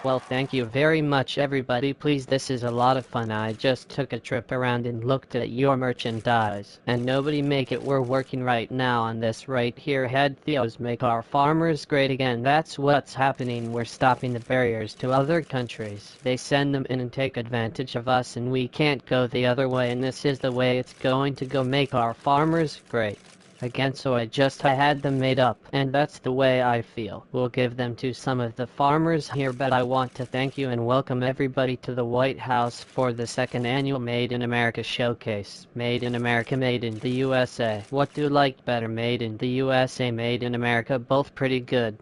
Well, thank you very much everybody. Please, this is a lot of fun. I just took a trip around and looked at your merchandise. And nobody make it. We're working right now on this right here. Head Theos make our farmers great again. That's what's happening. We're stopping the barriers to other countries. They send them in and take advantage of us, and we can't go the other way, and this is the way it's going to go. Make our farmers great again, so I had them made up, and that's the way I feel. We'll give them to some of the farmers here, but I want to thank you and welcome everybody to the White House for the second annual Made in America showcase. Made in America, made in the USA. What do you like better, made in the USA, made in America? Both pretty good.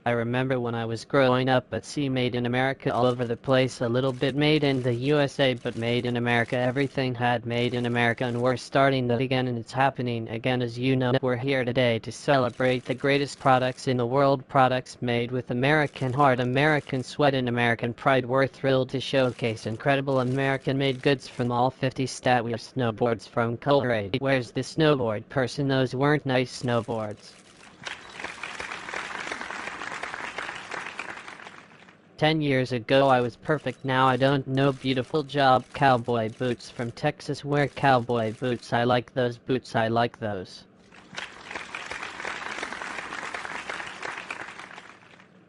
I remember when I was growing up at sea, made in America all over the place, a little bit made in the USA, but made in America, everything had made in America, and we're starting that again, and it's happening again. As you know, we're here today to celebrate the greatest products in the world, products made with American heart, American sweat, and American pride. We're thrilled to showcase incredible American-made goods from all 50 states. We have snowboards from Colorado. Where's the snowboard person? Those weren't nice snowboards. 10 years ago I was perfect, now I don't know. Beautiful job. Cowboy boots from Texas. Wear cowboy boots. I like those boots. I like those.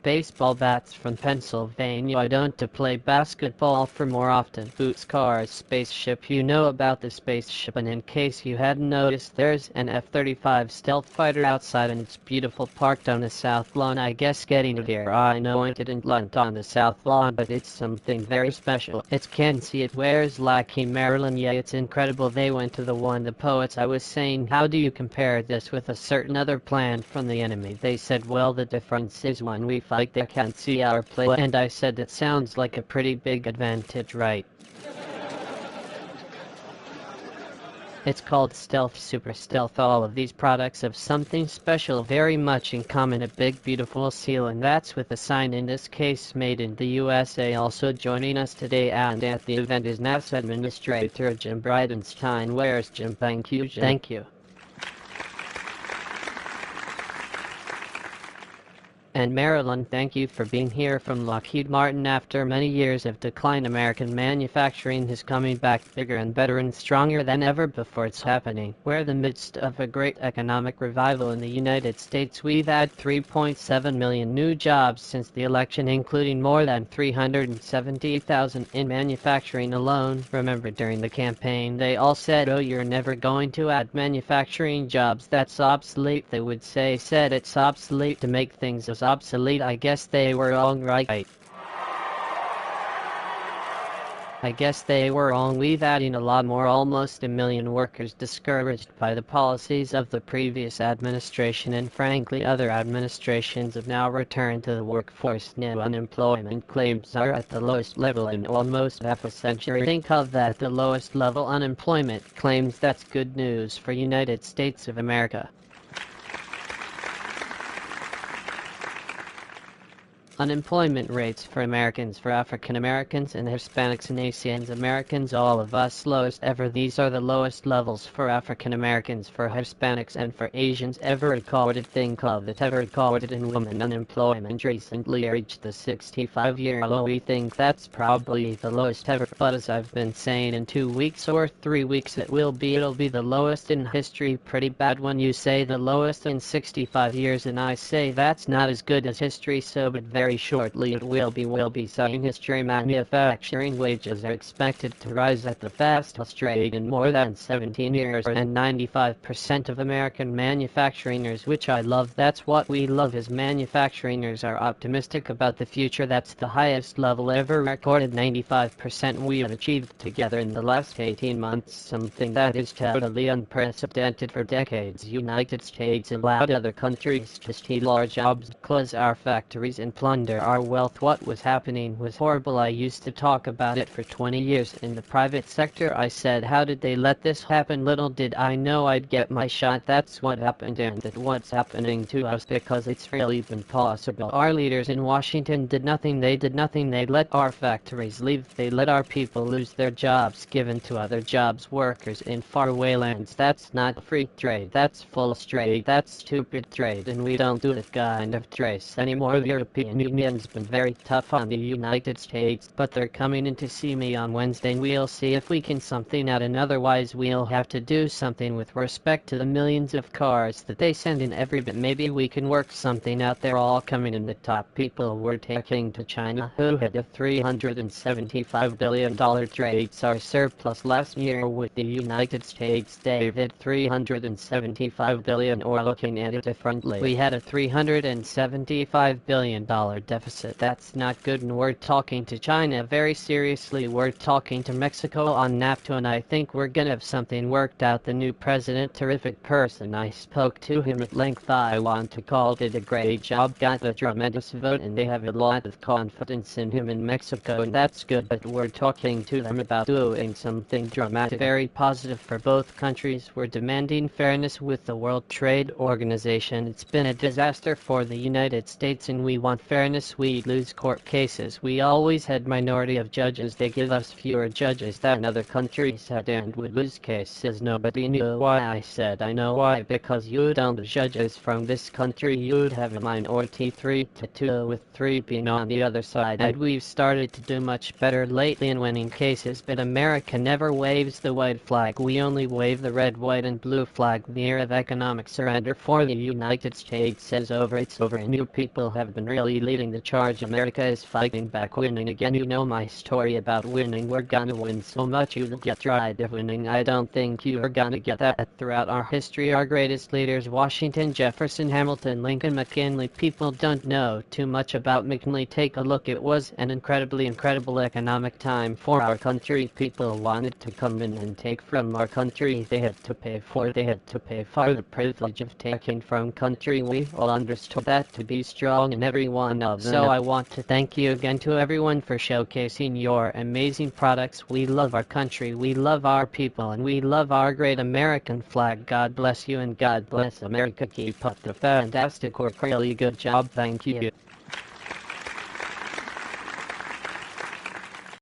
Baseball bats from Pennsylvania. I don't to play basketball for more often. Boots, cars, spaceship. You know about the spaceship, and in case you hadn't noticed, there's an F-35 stealth fighter outside, and it's beautiful, parked on the south lawn. I guess getting it here, I know it didn't land on the south lawn, but it's something very special. It's can see it. Where's Lucky Maryland? Yeah, it's incredible. They went to the one, the poets. I was saying, how do you compare this with a certain other plan from the enemy? They said, well, the difference is when we fight they can't see our play, and I said, it sounds like a pretty big advantage, right? It's called stealth, super stealth. All of these products have something special, very much in common, a big beautiful seal, and that's with a sign, in this case made in the USA. Also joining us today and at the event is NASA Administrator Jim Bridenstine. Where's Jim? Thank you, Jim. Thank you. And Maryland, thank you for being here. From Lockheed Martin, after many years of decline, American manufacturing is coming back bigger and better and stronger than ever before. It's happening. We're in the midst of a great economic revival in the United States. We've had 3.7 million new jobs since the election, including more than 370,000 in manufacturing alone. Remember, during the campaign they all said, oh, you're never going to add manufacturing jobs, that's obsolete. They would say, said it's obsolete to make things as obsolete. I guess they were all right. I guess they were wrong. We've adding a lot more, almost a million workers, discouraged by the policies of the previous administration, and frankly other administrations have now returned to the workforce. Now unemployment claims are at the lowest level in almost half a century. Think of that, the lowest level unemployment claims. That's good news for United States of America. Unemployment rates for Americans, for African Americans and Hispanics and Asian Americans, all of us, lowest ever. These are the lowest levels for African Americans, for Hispanics and for Asians ever recorded. Think of it, ever recorded. In women, unemployment recently reached the 65-year low. We think that's probably the lowest ever, but as I've been saying, in 2 weeks or 3 weeks it'll be the lowest in history. Pretty bad when you say the lowest in 65 years, and I say that's not as good as history, so but very shortly it will be so in history. Manufacturing wages are expected to rise at the fastest rate in more than 17 years, and 95% of American manufacturingers, which I love, that's what we love, as manufacturingers are optimistic about the future. That's the highest level ever recorded. 95% we have achieved together in the last 18 months, something that is totally unprecedented. For decades United States allowed other countries to steal our jobs, close our factories, and plunge plunder our wealth. What was happening was horrible. I used to talk about it for 20 years in the private sector. I said, how did they let this happen? Little did I know I'd get my shot. That's what happened, and that's what's happening to us, because it's really been possible. Our leaders in Washington did nothing. They did nothing. They let our factories leave. They let our people lose their jobs given to other jobs workers in faraway lands. That's not free trade. That's full trade. That's stupid trade, and we don't do that kind of trade anymore. The European Union's been very tough on the United States, but they're coming in to see me on Wednesday, and we'll see if we can something out, and otherwise we'll have to do something with respect to the millions of cars that they send in every bit. Maybe we can work something out. They're all coming in. The top people we're taking to China, who had a $375 billion trade surplus last year with the United States. They had $375 billion, or looking at it differently, we had a $375 billion deficit. That's not good, and we're talking to China very seriously. We're talking to Mexico on NAFTA, and I think we're gonna have something worked out. The new president, terrific person. I spoke to him at length. I want to call it a great job. Got a tremendous vote, and they have a lot of confidence in him in Mexico, and that's good. But we're talking to them about doing something dramatic, very positive for both countries. We're demanding fairness with the World Trade Organization. It's been a disaster for the United States, and we want fairness. We lose court cases. We always had minority of judges. They give us fewer judges than other countries had, and we lose cases. Nobody knew why. I said, I know why, because you don't judges from this country. You'd have a minority 3-2, with 3 being on the other side. And we've started to do much better lately in winning cases, but America never waves the white flag. We only wave the red, white, and blue flag. The era of economic surrender for the United States is over. It's over, and you people have been really leading the charge. America is fighting back, winning again. You know my story about winning. We're gonna win so much you'll get tired of winning. I don't think you're gonna get that. Throughout our history, our greatest leaders, Washington, Jefferson, Hamilton, Lincoln, McKinley. People don't know too much about McKinley. Take a look. It was an incredible economic time for our country. People wanted to come in and take from our country. They had to pay for the privilege of taking from country. We all understood that to be strong in every one of them. So I want to thank you again to everyone for showcasing your amazing products. We love our country, we love our people, and we love our great American flag. God bless you, and God bless America. Keep up the fantastic work. Really good job. Thank you.